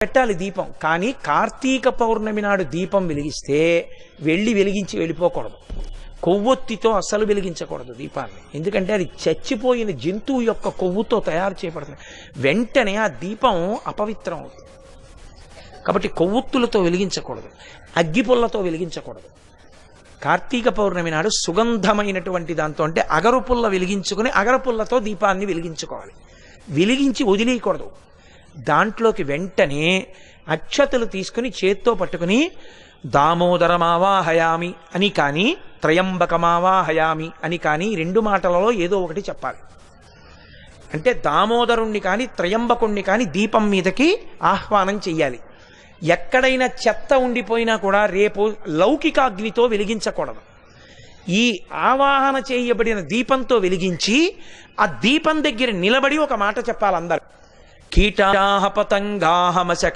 పెట్టాలి దీపం. కానీ కార్తీక పౌర్ణమి నాడు దీపం వెలిగిస్తే వెలిగించి వెళ్ళిపోకూడదు. కొవ్వొత్తితో అస్సలు వెలిగించకూడదు దీపాన్ని. ఎందుకంటే అది చచ్చిపోయిన జంతువు యొక్క కొవ్వుతో తయారు చేయబడుతుంది. వెంటనే ఆ దీపం అపవిత్రం అవుతుంది. కాబట్టి కొవ్వొత్తులతో వెలిగించకూడదు, అగ్గిపుల్లతో వెలిగించకూడదు. కార్తీక పౌర్ణమి నాడు సుగంధమైనటువంటి దాంతో, అంటే అగరుపుల్ల వెలిగించుకుని అగరపుల్లతో దీపాన్ని వెలిగించుకోవాలి. వెలిగించి వదిలేయకూడదు. దాంట్లోకి వెంటనే అక్షతలు తీసుకుని చేత్తో పట్టుకుని దామోదరమావాహయామి అని కానీ త్రయంబకమావాహయామి అని కానీ రెండు మాటలలో ఏదో ఒకటి చెప్పాలి. అంటే దామోదరుణ్ణి కానీ త్రయంబకుణ్ణి కానీ దీపం మీదకి ఆహ్వానం చెయ్యాలి. ఎక్కడైనా చెత్త ఉండిపోయినా కూడా రేపు లౌకికాగ్నితో వెలిగించకూడదు. ఈ ఆవాహన చేయబడిన దీపంతో వెలిగించి ఆ దీపం దగ్గర నిలబడి ఒక మాట చెప్పాలి అందరు. కీటాహ పతంగాహ మశక